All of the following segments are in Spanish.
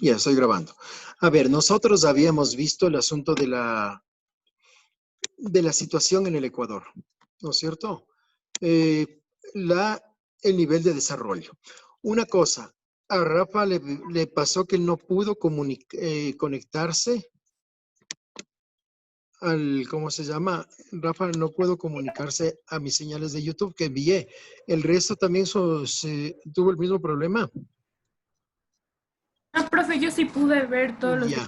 Ya, estoy grabando. A ver, nosotros habíamos visto el asunto de la situación en el Ecuador, ¿no es cierto? Eh, la, el nivel de desarrollo. Una cosa, a Rafa le pasó que no pudo conectarse ¿cómo se llama? Rafa no pudo comunicarse a mis señales de YouTube que envié. El resto también tuvo el mismo problema. No, profe, yo sí pude ver todos los... Ya.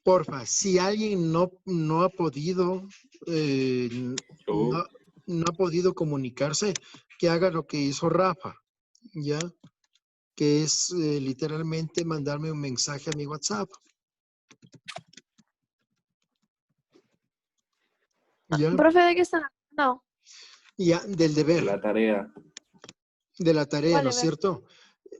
Porfa, si alguien no ha podido, no, no ha podido comunicarse, que haga lo que hizo Rafa, ¿ya? Que es literalmente mandarme un mensaje a mi WhatsApp. ¿Ya? Profe, ¿de qué están hablando? Ya, del deber. La tarea. De la tarea, ¿no ¿Cuál es deber? cierto?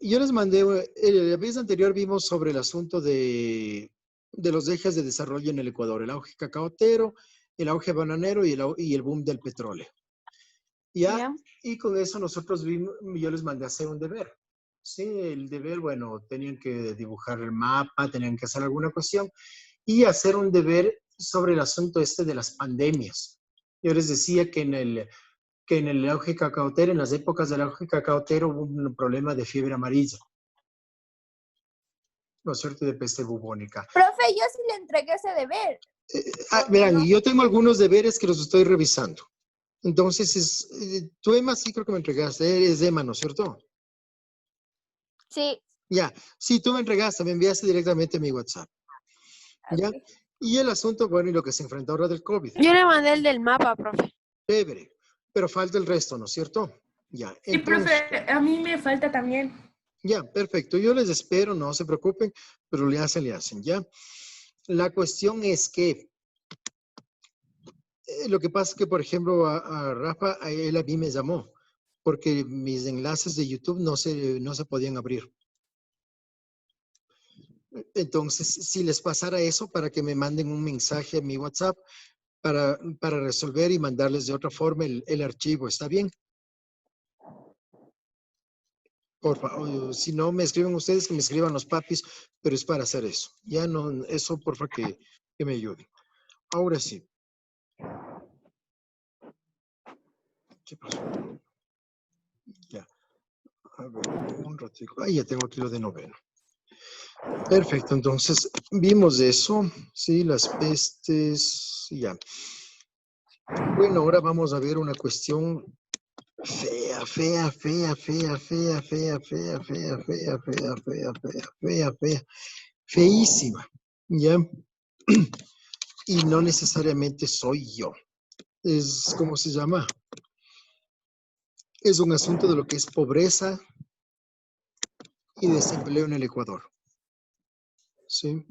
Yo les mandé, el vez anterior vimos sobre el asunto de los ejes de desarrollo en el Ecuador, el auge cacaotero, el auge bananero y el boom del petróleo. ¿Ya? ¿Ya? Y con eso nosotros vimos, yo les mandé a hacer un deber. Sí, el deber, bueno, tenían que dibujar el mapa, tenían que hacer alguna cuestión y hacer un deber sobre el asunto este de las pandemias. Yo les decía que en el auge cacaotero, en las épocas del auge cacaotero, hubo un problema de fiebre amarilla, ¿no es cierto? De peste bubónica. Profe, yo sí le entregué ese deber. Verán, yo tengo algunos deberes que los estoy revisando. Entonces, tú, Emma, sí creo que me entregaste. Eres Emma, ¿no es cierto? Sí. Ya, sí, tú me entregaste, me enviaste directamente a mi WhatsApp. ¿Ya? Okay. Y el asunto, bueno, y lo que se enfrenta ahora del COVID. Yo le mandé el del mapa, profe. Chévere, pero falta el resto, ¿no es cierto? Ya, Sí, entonces, profe, a mí me falta también. ya, perfecto. Yo les espero, no se preocupen, pero le hacen, ¿ya? La cuestión es que lo que pasa es que, por ejemplo, a Rafa, él a mí me llamó, porque mis enlaces de YouTube no se podían abrir. Entonces, si les pasara eso, para que me manden un mensaje a mi WhatsApp para resolver y mandarles de otra forma el archivo, ¿está bien? Por favor, si no me escriben ustedes, que me escriban los papis, pero es para hacer eso. Ya no, eso por favor que me ayuden. Ahora sí. ¿Qué pasó? Ya. A ver, un ratito. Ahí ya tengo aquí lo de noveno. Perfecto, entonces vimos eso, sí, las pestes, ya. Bueno, ahora vamos a ver una cuestión fea, fea, fea, fea, fea, fea, fea, fea, fea, fea, fea, fea, fea, fea, feísima, ¿ya? Y no necesariamente soy yo. Es, ¿cómo se llama? Es un asunto de lo que es pobreza y desempleo en el Ecuador. ¿Sí?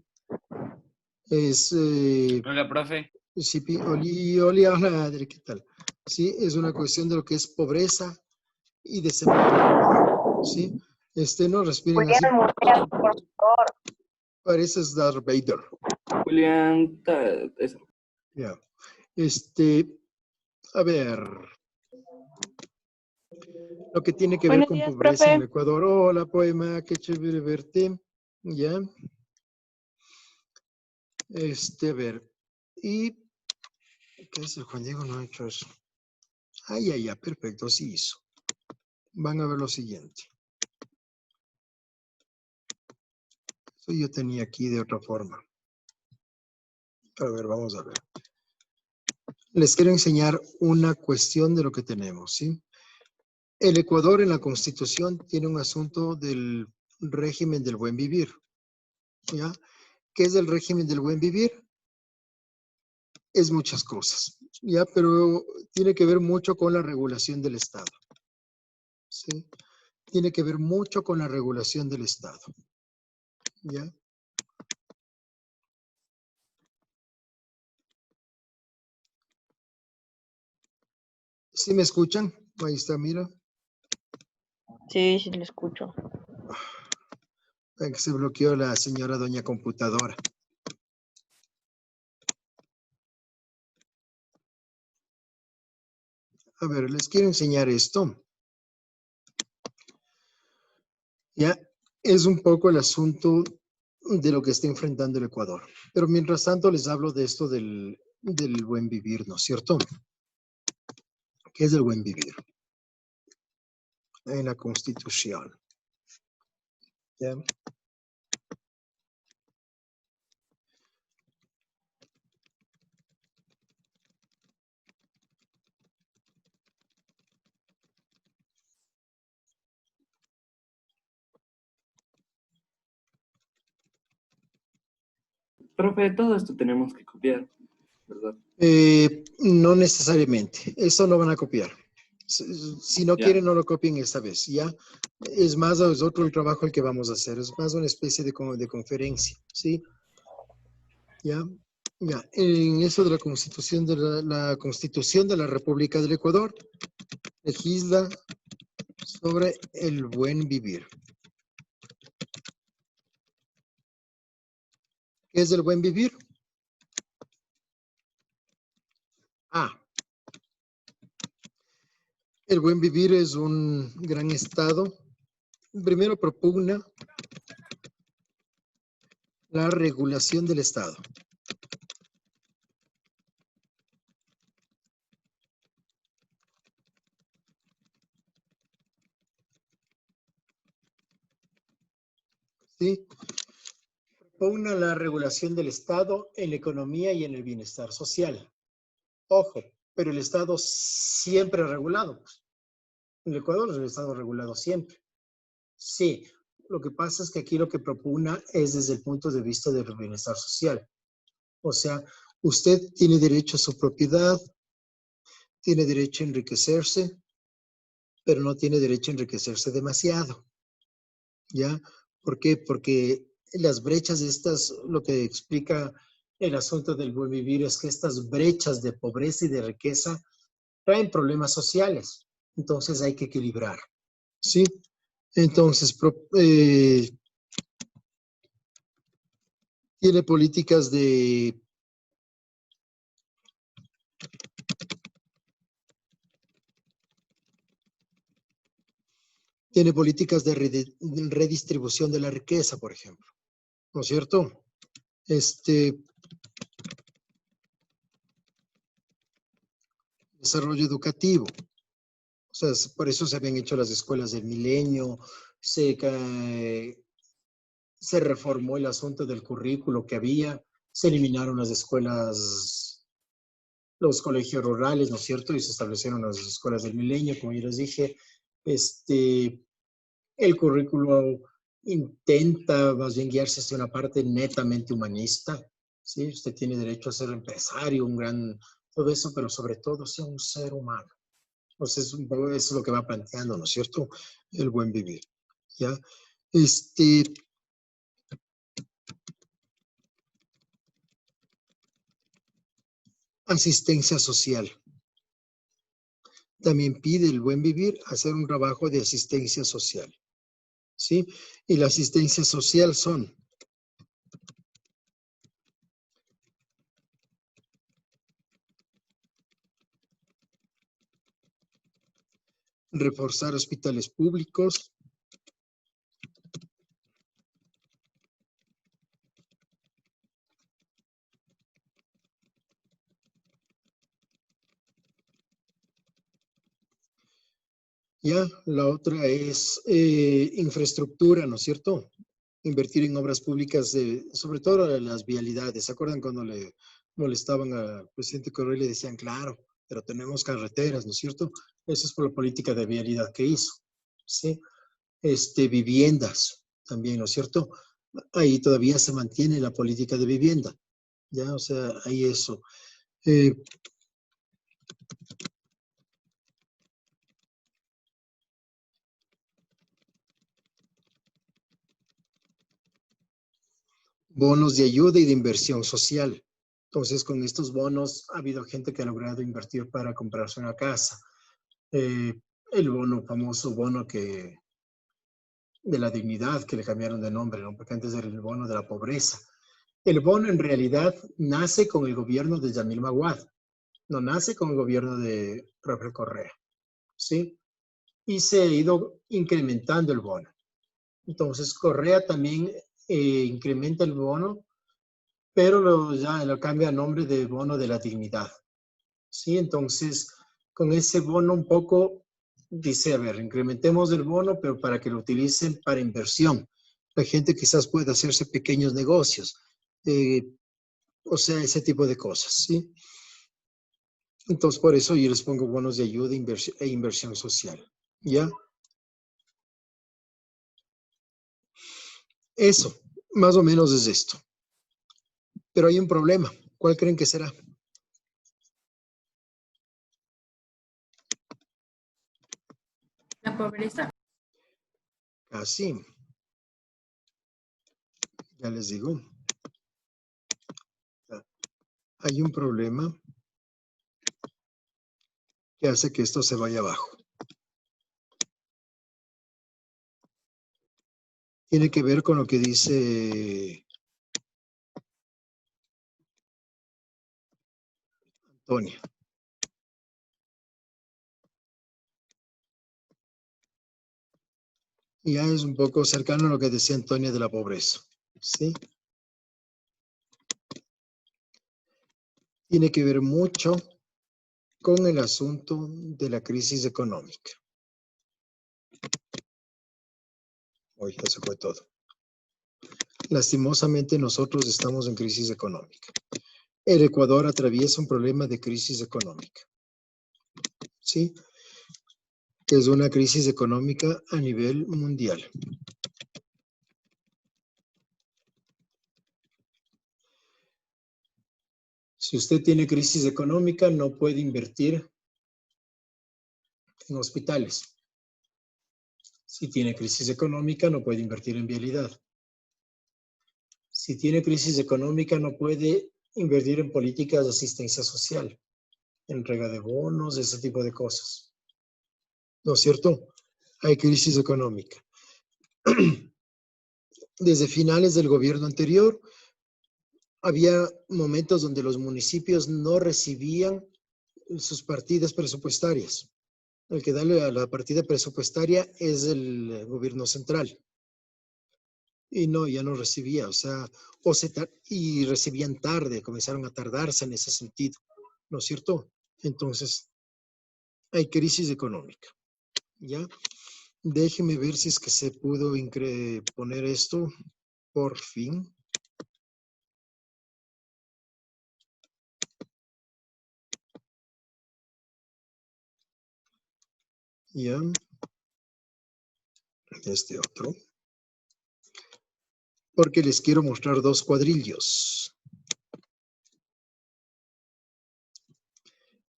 Es... Hola, profe. Sí, Oli, hola, Adri, ¿qué tal? Sí, es una cuestión de lo que es pobreza y desempleo. Sí, no respiren así. Julián, por favor. Pareces Darth Vader. Julián, eso. Ya. A ver, lo que tiene que ver Buenos con días, pobreza en el profe. Ecuador. Hola, poema, qué chévere verte. Ya. A ver. ¿Y qué es el Juan Diego? No ha hecho eso. Ya, perfecto, sí hizo. Van a ver lo siguiente. Eso yo tenía aquí de otra forma. A ver, vamos a ver. Les quiero enseñar una cuestión de lo que tenemos, ¿sí? El Ecuador en la Constitución tiene un asunto del régimen del buen vivir, ¿ya? ¿Qué es el régimen del buen vivir? Es muchas cosas, ¿ya? Pero tiene que ver mucho con la regulación del Estado, ¿sí? Tiene que ver mucho con la regulación del Estado, ¿ya? ¿Sí me escuchan? Ahí está, mira. Sí, sí, lo escucho. Que se bloqueó la señora doña computadora. A ver, les quiero enseñar esto. Ya, es un poco el asunto de lo que está enfrentando el Ecuador. Pero mientras tanto les hablo de esto del buen vivir, ¿no es cierto? ¿Qué es el buen vivir? En la Constitución. ¿Ya? Profe, todo esto tenemos que copiar, ¿verdad? No necesariamente. Eso lo van a copiar. Si no Ya. quieren, no lo copien esta vez, ¿ya? Es más, es otro el trabajo el que vamos a hacer. Es más una especie de conferencia, ¿sí? ¿Ya? Ya. En eso de la Constitución la Constitución de la República del Ecuador legisla sobre el buen vivir. ¿Qué es el buen vivir? El buen vivir es un gran estado. Primero propugna la regulación del Estado. ¿Sí? Propugna la regulación del Estado en la economía y en el bienestar social. Ojo, pero el Estado siempre regulado. En el Ecuador es el Estado regulado siempre. Sí, lo que pasa es que aquí lo que propugna es desde el punto de vista del bienestar social. O sea, usted tiene derecho a su propiedad, tiene derecho a enriquecerse, pero no tiene derecho a enriquecerse demasiado. ¿Ya? ¿Por qué? Porque las brechas estas, lo que explica el asunto del buen vivir es que estas brechas de pobreza y de riqueza traen problemas sociales. Entonces hay que equilibrar. ¿Sí? Entonces, tiene políticas de redistribución de la riqueza, por ejemplo. ¿No es cierto? Desarrollo educativo. O sea, por eso se habían hecho las escuelas del milenio, se reformó el asunto del currículo que había, se eliminaron las escuelas, los colegios rurales, ¿no es cierto? Y se establecieron las escuelas del milenio, como yo les dije. El currículo intenta más bien guiarse hacia una parte netamente humanista, ¿sí? Usted tiene derecho a ser empresario, todo eso, pero sobre todo sea un ser humano. Entonces, eso es lo que va planteando, ¿no es cierto? El buen vivir, ¿ya? Asistencia social. También pide el buen vivir hacer un trabajo de asistencia social, ¿sí? Y la asistencia social son reforzar hospitales públicos, ya, la otra es infraestructura, ¿no es cierto? Invertir en obras públicas, sobre todo las vialidades. ¿Se acuerdan cuando le molestaban al presidente Correa y le decían, claro, pero tenemos carreteras, ¿no es cierto? Eso es por la política de vialidad que hizo, ¿sí? Viviendas también, ¿no es cierto? Ahí todavía se mantiene la política de vivienda, ¿ya? O sea, ahí eso. Bonos de ayuda y de inversión social. Entonces, con estos bonos ha habido gente que ha logrado invertir para comprarse una casa. El famoso bono de la dignidad, que le cambiaron de nombre, ¿no? Porque antes era el bono de la pobreza. El bono en realidad nace con el gobierno de Yamil Maguad, no nace con el gobierno de Rafael Correa, ¿sí? Y se ha ido incrementando el bono. Entonces, Correa también incrementa el bono, pero ya lo cambia a nombre de bono de la dignidad. ¿Sí? Entonces, con ese bono un poco, dice, a ver, incrementemos el bono, pero para que lo utilicen para inversión. La gente quizás pueda hacerse pequeños negocios. O sea, ese tipo de cosas, ¿sí? Entonces, por eso yo les pongo bonos de ayuda e inversión social. ¿Ya? Eso, más o menos es esto. Pero hay un problema. ¿Cuál creen que será? La pobreza. Así. Ya les digo. Hay un problema que hace que esto se vaya abajo. Tiene que ver con lo que dice Antonia. Y ya es un poco cercano a lo que decía Antonia de la pobreza. ¿Sí? Tiene que ver mucho con el asunto de la crisis económica. Hoy ya se fue todo. Lastimosamente nosotros estamos en crisis económica. El Ecuador atraviesa un problema de crisis económica. ¿Sí? Que es una crisis económica a nivel mundial. Si usted tiene crisis económica, no puede invertir en hospitales. Si tiene crisis económica, no puede invertir en vialidad. Si tiene crisis económica, no puede invertir en políticas de asistencia social, entrega de bonos, ese tipo de cosas. ¿No es cierto? Hay crisis económica. Desde finales del gobierno anterior, había momentos donde los municipios no recibían sus partidas presupuestarias. El que da la partida presupuestaria es el gobierno central. Y no, ya no recibía, o sea, y recibían tarde, comenzaron a tardarse en ese sentido, ¿no es cierto? Entonces, hay crisis económica, ¿ya? Déjeme ver si es que se pudo poner esto, por fin. Ya, este otro. Porque les quiero mostrar dos cuadrillos.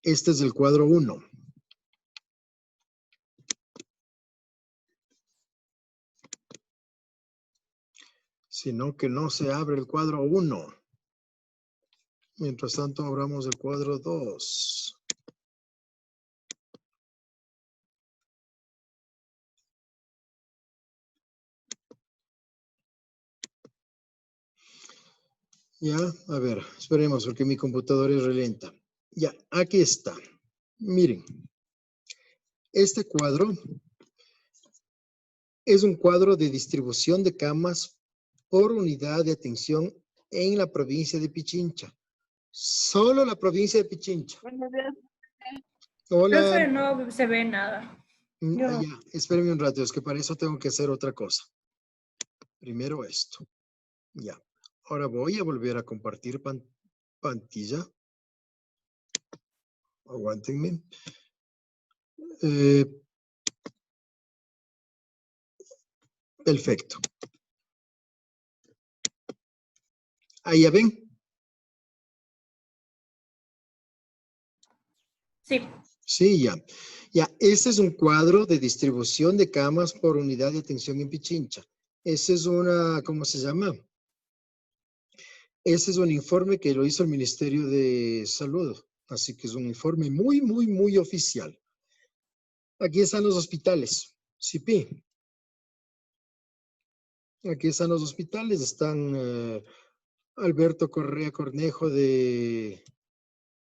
Este es el cuadro 1. Sino que no se abre el cuadro 1. Mientras tanto, abramos el cuadro 2. Ya, a ver, esperemos porque mi computadora es relenta. Ya, aquí está. Miren, este cuadro es un cuadro de distribución de camas por unidad de atención en la provincia de Pichincha. Solo la provincia de Pichincha. Hola. Profe, no se ve nada. Ya, espérenme un rato, es que para eso tengo que hacer otra cosa. Primero esto. Ya. Ahora voy a volver a compartir pantalla. Aguántenme. Perfecto. Ahí ya ven. Sí. Sí, ya. Ya, este es un cuadro de distribución de camas por unidad de atención en Pichincha. Ese es una, ¿cómo se llama? Ese es un informe que lo hizo el Ministerio de Salud. Así que es un informe muy, muy, muy oficial. Aquí están los hospitales. CIPI. Aquí están los hospitales. Están Alberto Correa Cornejo de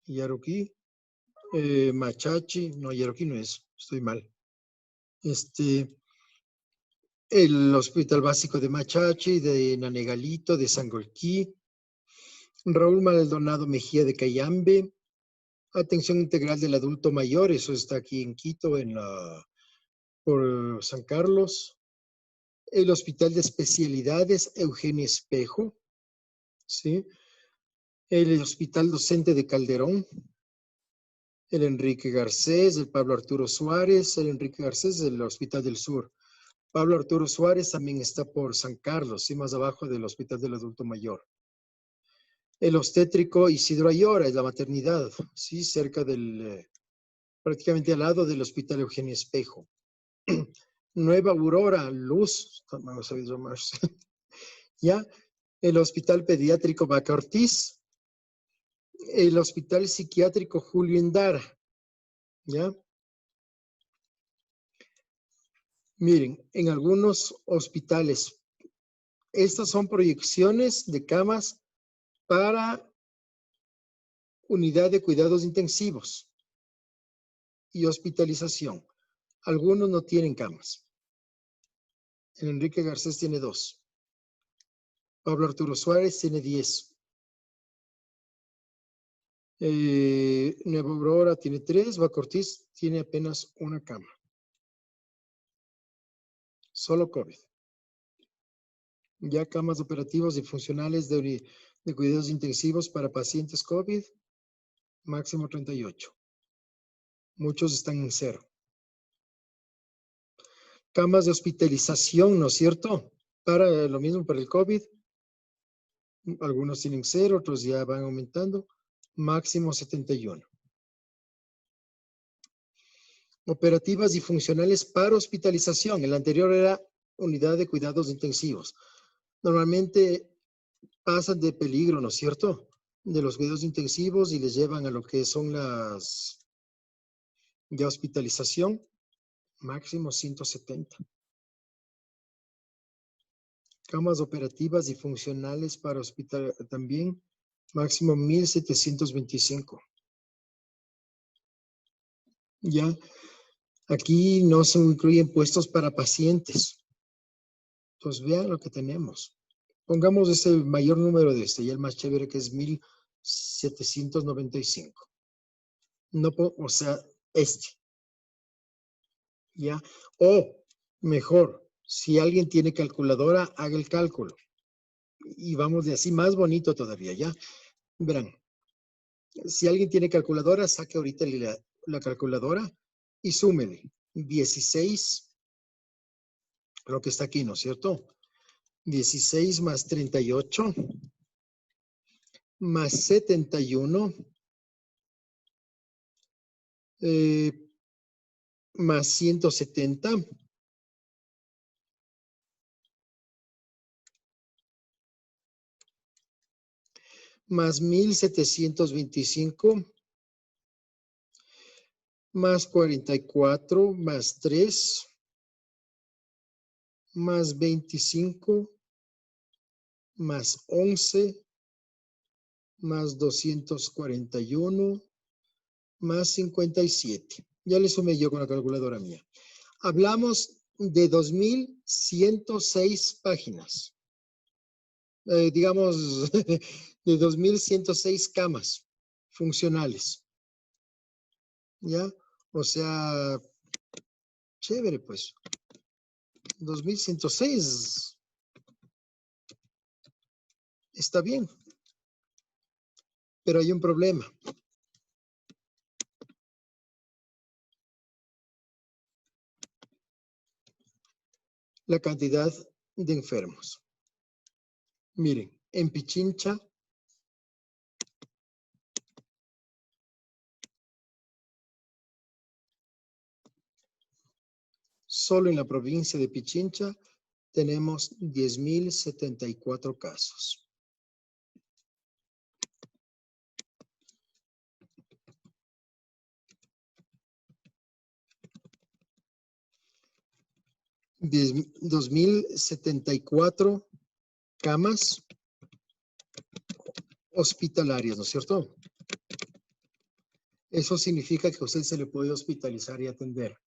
Yaruquí. Machachi. No, Yaruquí no es. Estoy mal. El Hospital Básico de Machachi, de Nanegalito, de Sangolquí, Raúl Maldonado Mejía de Cayambe, Atención Integral del Adulto Mayor, eso está aquí en Quito, por San Carlos, el Hospital de Especialidades Eugenio Espejo, ¿sí? El Hospital Docente de Calderón, el Enrique Garcés, el Pablo Arturo Suárez, el Enrique Garcés del Hospital del Sur. Pablo Arturo Suárez también está por San Carlos, ¿sí? Más abajo del Hospital del Adulto Mayor. El obstétrico Isidro Ayora, es la maternidad, ¿sí? Cerca del, prácticamente al lado del Hospital Eugenio Espejo. Nueva Aurora, Luz, vamos a ver más. ¿Ya? El Hospital Pediátrico Vaca Ortiz, el Hospital Psiquiátrico Julio Endara, ¿ya? Miren, en algunos hospitales, estas son proyecciones de camas para unidad de cuidados intensivos y hospitalización. Algunos no tienen camas. El Enrique Garcés tiene 2. Pablo Arturo Suárez tiene 10. Nueva Aurora tiene 3. Vaca Ortiz tiene apenas 1 cama. Solo COVID. Ya camas operativas y funcionales de cuidados intensivos para pacientes COVID, máximo 38. Muchos están en 0. Camas de hospitalización, ¿no es cierto? Para lo mismo para el COVID. Algunos tienen 0, otros ya van aumentando. Máximo 71. Operativas y funcionales para hospitalización. El anterior era unidad de cuidados intensivos. Normalmente pasan de peligro, ¿no es cierto? De los cuidados intensivos y les llevan a lo que son las de hospitalización. Máximo 170. Camas operativas y funcionales para hospital también. Máximo 1725. Ya. Aquí no se incluyen puestos para pacientes. Entonces vean lo que tenemos. Pongamos ese mayor número de este, y el más chévere que es 1795. No, o sea, este. ¿Ya? O mejor, si alguien tiene calculadora, haga el cálculo. Y vamos de así, más bonito todavía, ¿ya? Verán. Si alguien tiene calculadora, saque ahorita la calculadora y súmele 16, lo que está aquí, ¿no es cierto? 16 más 38 más 71 más 170 más 1725 más 44 más 3 más 25 más 11 más 241 más 57. Ya le sumé yo con la calculadora mía. Hablamos de 2106 páginas. Digamos, de 2106 camas funcionales. ¿Ya? O sea, chévere, pues. 2106 está bien. Pero hay un problema. La cantidad de enfermos. Miren, en Pichincha, solo en la provincia de Pichincha, tenemos 10.074 casos. ¿10 2.074 camas hospitalarias, ¿no es cierto? Eso significa que a usted se le puede hospitalizar y atender.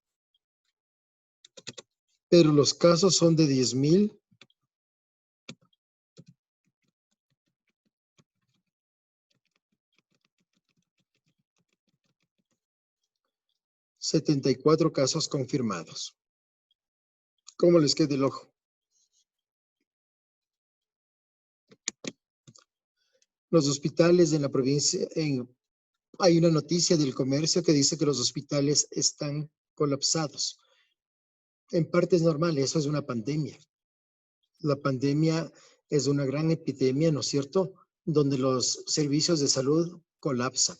pero los casos son de 10,000. ...74 casos confirmados. ¿Cómo les queda el ojo? Los hospitales en la provincia... hay una noticia del comercio que dice que los hospitales están colapsados. En parte es normal, eso es una pandemia. La pandemia es una gran epidemia, ¿no es cierto?, donde los servicios de salud colapsan.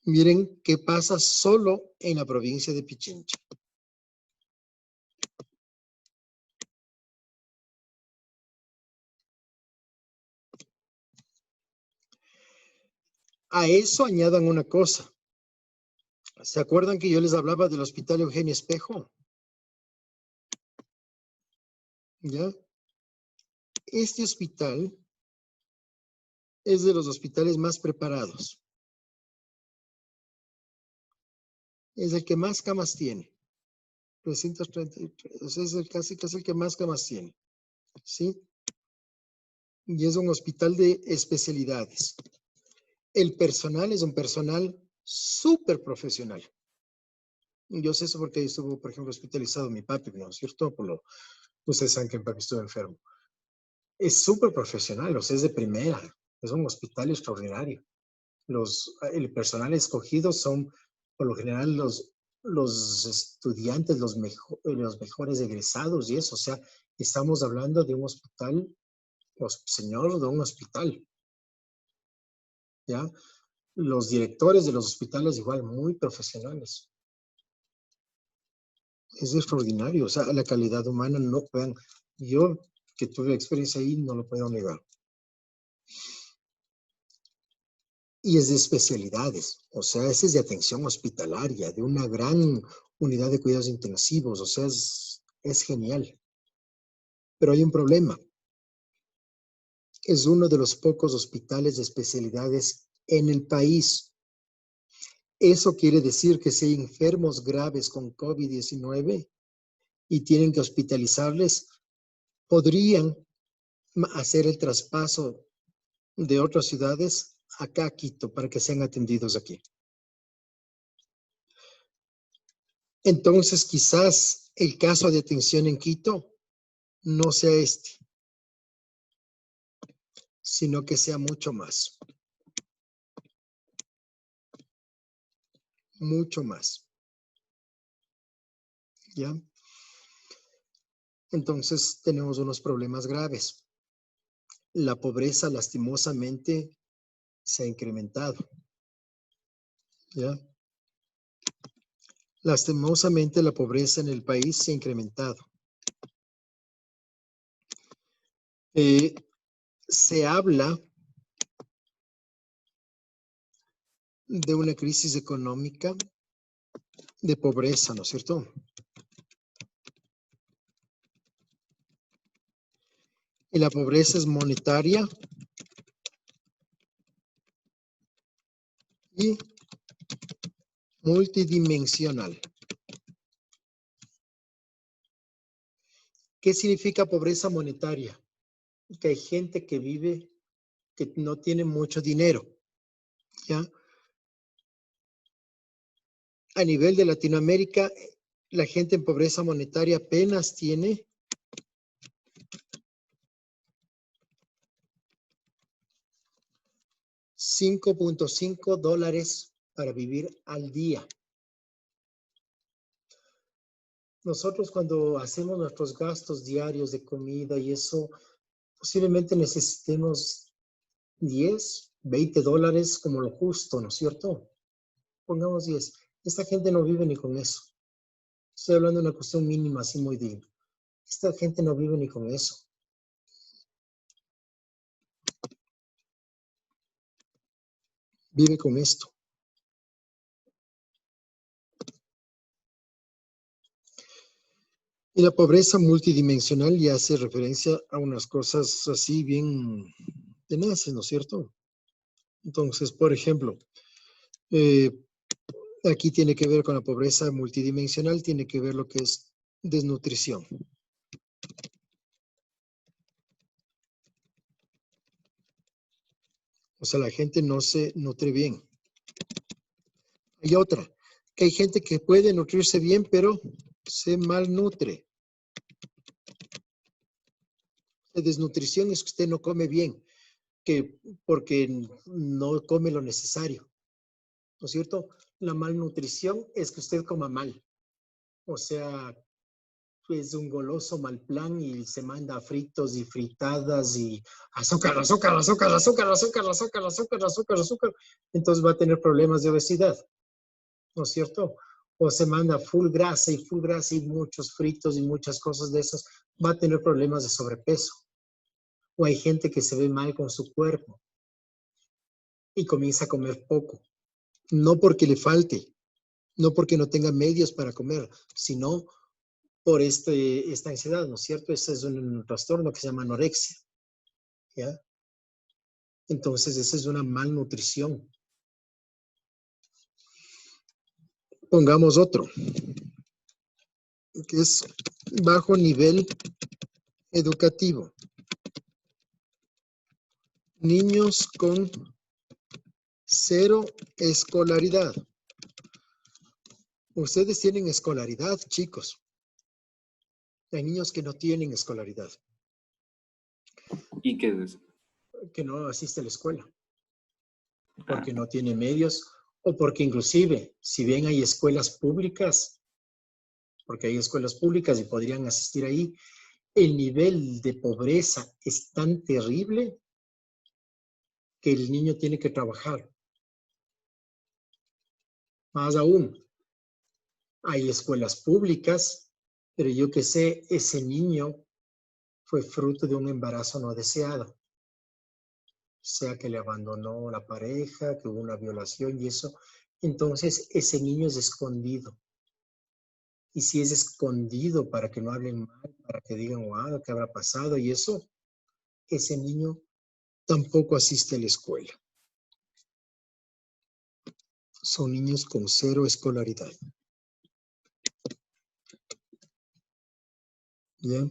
Miren qué pasa solo en la provincia de Pichincha. A eso añadan una cosa. ¿Se acuerdan que yo les hablaba del Hospital Eugenio Espejo? ¿Ya? Este hospital es de los hospitales más preparados. Es el que más camas tiene. 333, es casi el que más camas tiene. ¿Sí? Y es un hospital de especialidades. El personal es un personal súper profesional. Yo sé eso porque estuvo, por ejemplo, hospitalizado mi papi, ¿no es cierto? Ustedes saben que mi papi estuvo enfermo. Es súper profesional, o sea, es de primera. Es un hospital extraordinario. El personal escogido son, por lo general, los estudiantes, los mejores egresados y eso. O sea, estamos hablando de un hospital, señor, de un hospital. ¿Ya? Los directores de los hospitales igual, muy profesionales. Es extraordinario, o sea, la calidad humana no pueden, yo que tuve experiencia ahí no lo puedo negar. Y es de especialidades, o sea, ese es de atención hospitalaria, de una gran unidad de cuidados intensivos, o sea, es genial. Pero hay un problema. Es uno de los pocos hospitales de especialidades en el país. Eso quiere decir que si hay enfermos graves con COVID-19 y tienen que hospitalizarles, podrían hacer el traspaso de otras ciudades acá a Quito para que sean atendidos aquí. Entonces, quizás el caso de atención en Quito no sea este, sino que sea mucho más. Mucho más. ¿Ya? Entonces, tenemos unos problemas graves. La pobreza, lastimosamente, se ha incrementado. ¿Ya? Lastimosamente, la pobreza en el país se ha incrementado. Se habla de una crisis económica de pobreza, ¿no es cierto? Y la pobreza es monetaria y multidimensional. ¿Qué significa pobreza monetaria? Que hay gente que vive, que no tiene mucho dinero, ¿ya? A nivel de Latinoamérica, la gente en pobreza monetaria apenas tiene $5.5 para vivir al día. Nosotros cuando hacemos nuestros gastos diarios de comida y eso, posiblemente necesitemos 10, 20 dólares como lo justo, ¿no es cierto? Pongamos 10. Esta gente no vive ni con eso. Estoy hablando de una cuestión mínima, así muy digna. Esta gente no vive ni con eso. Vive con esto. Y la pobreza multidimensional ya hace referencia a unas cosas así bien tenaces, ¿no es cierto? Entonces, por ejemplo, Aquí tiene que ver con la pobreza multidimensional, tiene que ver lo que es desnutrición. O sea, la gente no se nutre bien. Hay otra, que hay gente que puede nutrirse bien, pero se malnutre. La desnutrición es que usted no come bien, porque no come lo necesario. ¿No es cierto? La malnutrición es que usted coma mal. O sea, es un goloso mal plan y se manda fritos y fritadas y azúcar, azúcar, azúcar, azúcar, azúcar, azúcar, azúcar, azúcar, azúcar. Entonces va a tener problemas de obesidad. ¿No es cierto? O se manda full grasa y muchos fritos y muchas cosas de esas. Va a tener problemas de sobrepeso. O hay gente que se ve mal con su cuerpo y comienza a comer poco. No porque le falte, no porque no tenga medios para comer, sino por esta ansiedad, ¿no es cierto? Ese es un trastorno que se llama anorexia, ¿ya? Entonces, esa es una malnutrición. Pongamos otro, que es bajo nivel educativo. Niños con 0 escolaridad. Ustedes tienen escolaridad, chicos. Hay niños que no tienen escolaridad, ¿Y qué es eso? que no asiste a la escuela, porque no tiene medios, o porque inclusive, si bien hay escuelas públicas, porque hay escuelas públicas y podrían asistir ahí, el nivel de pobreza es tan terrible que el niño tiene que trabajar. Más aún, hay escuelas públicas, pero yo que sé, ese niño fue fruto de un embarazo no deseado. Sea que le abandonó la pareja, que hubo una violación y eso. Entonces, ese niño es escondido. Y si es escondido para que no hablen mal, para que digan, wow, ¿qué habrá pasado? Y eso, ese niño tampoco asiste a la escuela. Son niños con 0 escolaridad. ¿Ya?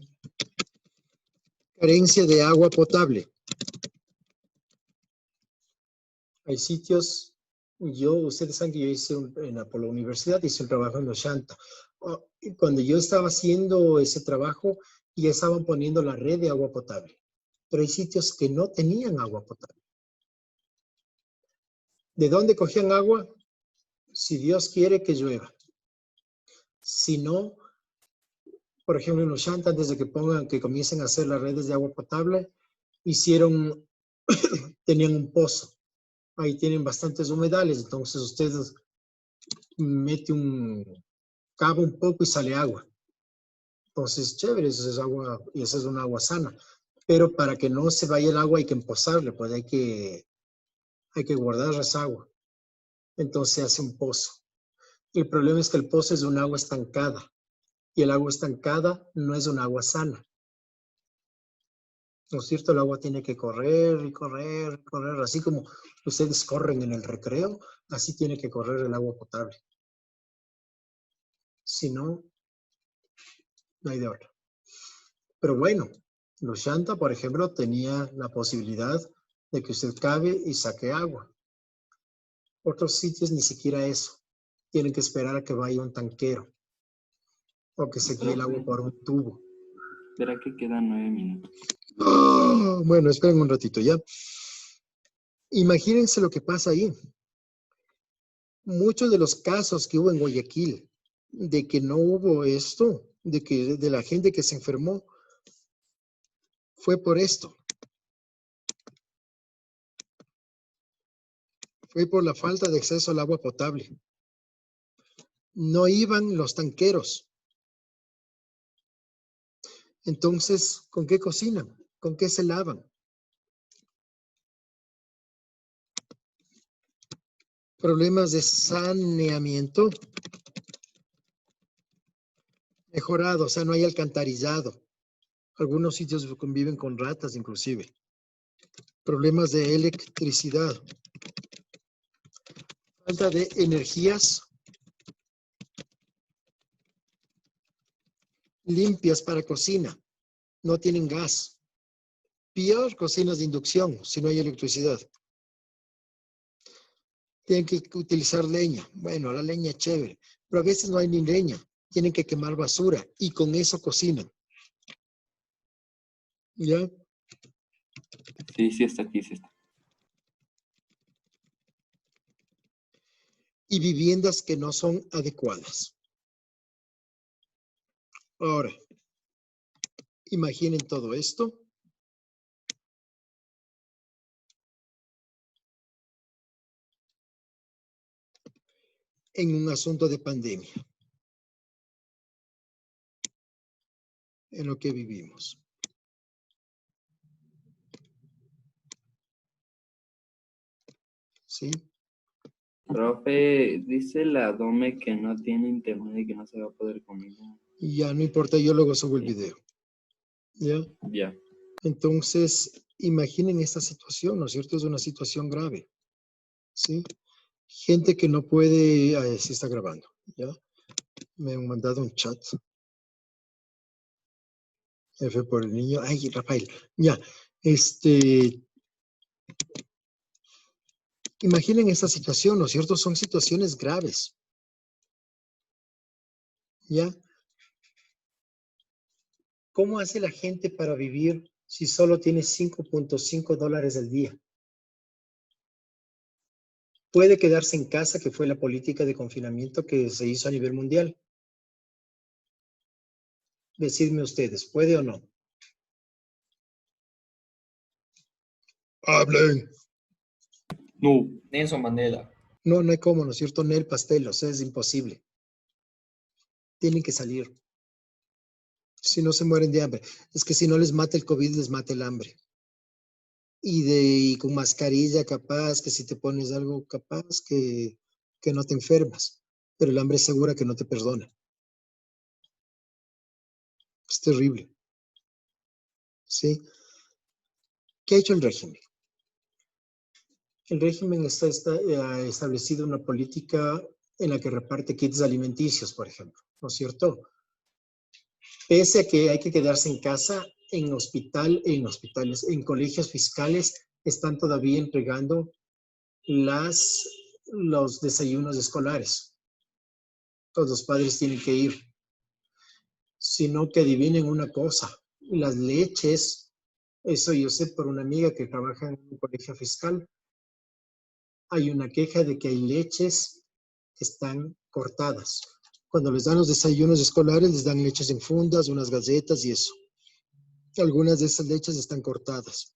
Carencia de agua potable. Hay sitios, ustedes saben que yo hice por la universidad, hice un trabajo en Oshanta. Y cuando yo estaba haciendo ese trabajo, ya estaban poniendo la red de agua potable. Pero hay sitios que no tenían agua potable. ¿De dónde cogían agua? Si Dios quiere que llueva. Si no, por ejemplo, en Oshanta, antes de que comiencen a hacer las redes de agua potable, tenían un pozo. Ahí tienen bastantes humedales, entonces ustedes mete un cabo un poco y sale agua. Entonces, chévere, eso es agua, y esa es una agua sana. Pero para que no se vaya el agua hay que empozarle, pues hay que guardar esa agua. Entonces se hace un pozo. El problema es que el pozo es un agua estancada. Y el agua estancada no es un agua sana. ¿No es cierto? El agua tiene que correr y correr y correr. Así como ustedes corren en el recreo, así tiene que correr el agua potable. Si no, no hay de otra. Pero bueno, los Shanta, por ejemplo, tenía la posibilidad de que usted cabe y saque agua. Otros sitios ni siquiera eso. Tienen que esperar a que vaya un tanquero o que se guíe el agua por un tubo. Verá que quedan 9 minutos. Bueno, esperen un ratito ya. Imagínense lo que pasa ahí. Muchos de los casos que hubo en Guayaquil, de que no hubo esto, de la gente que se enfermó, fue por esto. Fue por la falta de acceso al agua potable. No iban los tanqueros. Entonces, ¿con qué cocinan? ¿Con qué se lavan? Problemas de saneamiento mejorado, o sea, no hay alcantarillado. Algunos sitios conviven con ratas inclusive. Problemas de electricidad. Falta de energías limpias para cocina, no tienen gas. Peor, cocinas de inducción, si no hay electricidad. Tienen que utilizar leña. Bueno, la leña es chévere, pero a veces no hay ni leña. Tienen que quemar basura y con eso cocinan. ¿Ya? Sí, sí está aquí, sí está. Y viviendas que no son adecuadas. Ahora, imaginen todo esto. En un asunto de pandemia. En lo que vivimos. ¿Sí? Profe, dice la Dome que no tiene internet y que no se va a poder combinar. Y ya no importa, yo luego subo el video. ¿Ya? Ya. Entonces, imaginen esta situación, ¿no es cierto? Es una situación grave. ¿Sí? Gente que no puede, se está grabando, ¿ya? Me han mandado un chat. F por el niño. Ay, Rafael, ya. Imaginen esta situación, ¿no es cierto? Son situaciones graves. ¿Ya? ¿Cómo hace la gente para vivir si solo tiene $5.5 al día? Puede quedarse en casa, que fue la política de confinamiento que se hizo a nivel mundial. Decidme ustedes, ¿puede o no? Hablen. No. Nelson Mandela. No, no hay cómo, ¿no es cierto? No el pastel, o sea, es imposible. Tienen que salir. Si no se mueren de hambre. Es que si no les mata el COVID, les mata el hambre. Y con mascarilla capaz, que si te pones algo capaz, que no te enfermas. Pero el hambre es segura que no te perdona. Es terrible. ¿Sí? ¿Qué ha hecho el régimen? El régimen ha establecido una política en la que reparte kits alimenticios, por ejemplo, ¿no es cierto? Pese a que hay que quedarse en casa, en hospitales, en colegios fiscales, están todavía entregando los desayunos escolares. Todos los padres tienen que ir. Sino que adivinen una cosa, las leches, eso yo sé por una amiga que trabaja en un colegio fiscal, hay una queja de que hay leches que están cortadas. Cuando les dan los desayunos escolares, les dan leches en fundas, unas galletas y eso. Algunas de esas leches están cortadas.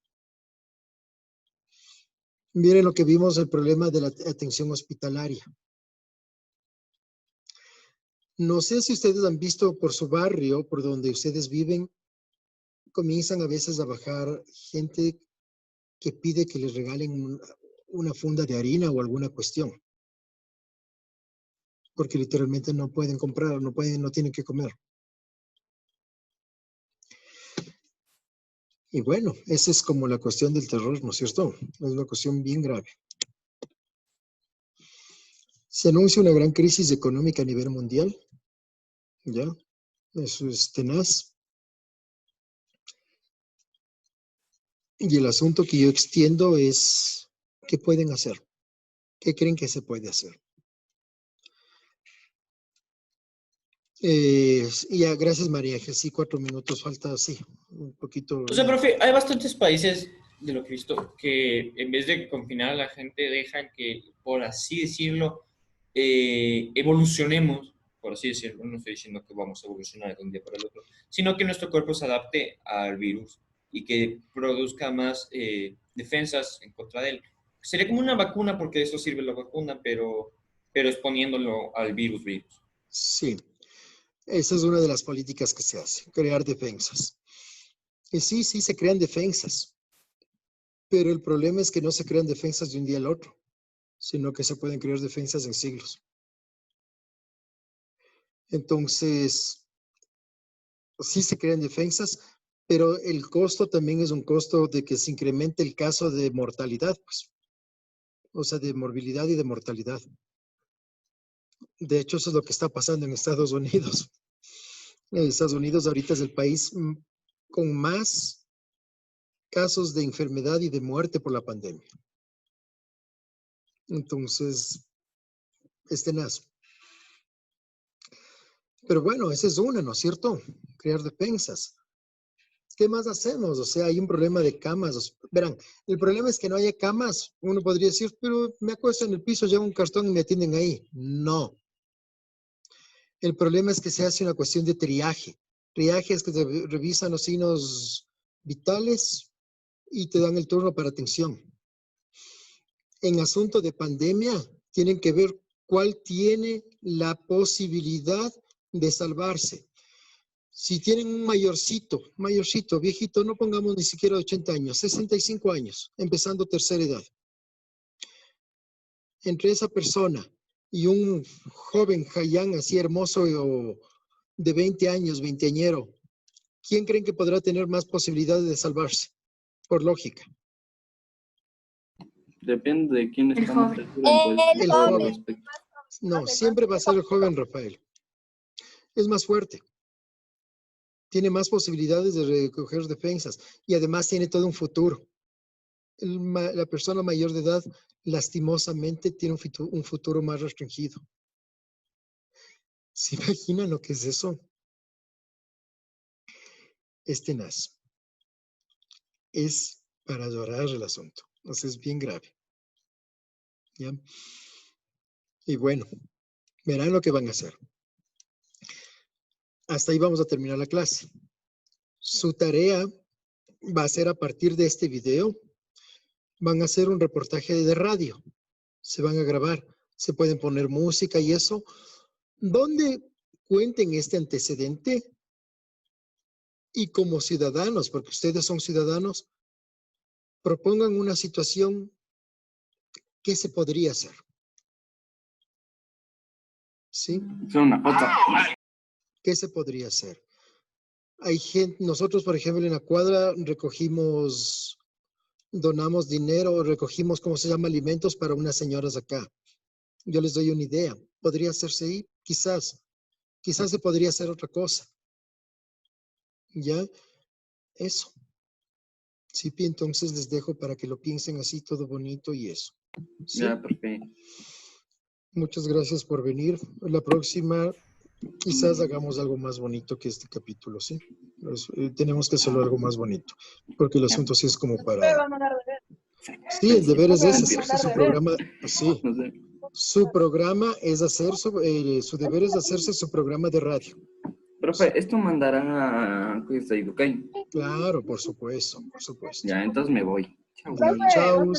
Miren lo que vimos, el problema de la atención hospitalaria. No sé si ustedes han visto por su barrio, por donde ustedes viven, comienzan a veces a bajar gente que pide que les regalen una funda de harina o alguna cuestión. Porque literalmente no pueden comprar, no tienen que comer. Y bueno, esa es como la cuestión del terror, ¿no es cierto? Es una cuestión bien grave. Se anuncia una gran crisis económica a nivel mundial. ¿Ya? Eso es tenaz. Y el asunto que yo extiendo es, ¿qué pueden hacer? ¿Qué creen que se puede hacer? Ya, gracias María Ángel. Sí, 4 minutos, falta, sí, un poquito. O sea, profe, hay bastantes países, de lo que he visto, que en vez de confinar a la gente, dejan que, por así decirlo, evolucionemos, por así decirlo. No estoy diciendo que vamos a evolucionar de un día para el otro, sino que nuestro cuerpo se adapte al virus y que produzca más defensas en contra de él. Sería como una vacuna, porque de eso sirve la vacuna, pero exponiéndolo al virus. Sí, esa es una de las políticas que se hace, crear defensas. Y sí, se crean defensas, pero el problema es que no se crean defensas de un día al otro, sino que se pueden crear defensas en siglos. Entonces, sí se crean defensas, pero el costo también es un costo de que se incremente el caso de mortalidad, pues. O sea, de morbilidad y de mortalidad. De hecho, eso es lo que está pasando en Estados Unidos. Estados Unidos ahorita es el país con más casos de enfermedad y de muerte por la pandemia. Entonces, es tenaz. Pero bueno, esa es una, ¿no es cierto? Crear defensas. ¿Qué más hacemos? O sea, hay un problema de camas. Verán, el problema es que no haya camas. Uno podría decir, pero me acuesto en el piso, llevo un cartón y me atienden ahí. No. El problema es que se hace una cuestión de triaje. Triaje es que te revisan los signos vitales y te dan el turno para atención. En asunto de pandemia, tienen que ver cuál tiene la posibilidad de salvarse. Si tienen un mayorcito, viejito, no pongamos ni siquiera 80 años, 65 años, empezando tercera edad. Entre esa persona y un joven jayán así hermoso de 20 años, veinteañero, ¿quién creen que podrá tener más posibilidades de salvarse? Por lógica. Depende de quién El estamos joven. en El todos joven. los aspectos. No, siempre va a ser el joven Rafael. Es más fuerte. Tiene más posibilidades de recoger defensas y además tiene todo un futuro. La persona mayor de edad, lastimosamente, tiene un futuro más restringido. ¿Se imaginan lo que es eso? Es tenaz. Es para llorar el asunto. O sea, es bien grave. ¿Ya? Y bueno, verán lo que van a hacer. Hasta ahí vamos a terminar la clase. Su tarea va a ser a partir de este video, van a hacer un reportaje de radio. Se van a grabar, se pueden poner música y eso. Donde cuenten este antecedente y como ciudadanos, porque ustedes son ciudadanos, propongan una situación que se podría hacer. ¿Sí? Es una foto. ¿Qué se podría hacer? Hay gente, nosotros por ejemplo en la cuadra donamos dinero, recogimos, ¿cómo se llama? Alimentos para unas señoras acá. Yo les doy una idea. ¿Podría hacerse ahí? Quizás se podría hacer otra cosa. ¿Ya? Eso. Sí, entonces les dejo para que lo piensen así, todo bonito y eso. ¿Sí? Ya, perfecto. Muchas gracias por venir. La próxima quizás hagamos algo más bonito que este capítulo, ¿sí? Tenemos que hacerlo algo más bonito, porque el asunto sí es como para... Sí, el deber es ese, hacerse su programa, sí. No sé. Su programa es hacer, su deber es hacerse su programa de radio. Profe, ¿esto mandará a Quiz de Educain? Claro, por supuesto, por supuesto. Ya, entonces me voy. Chao. Chao.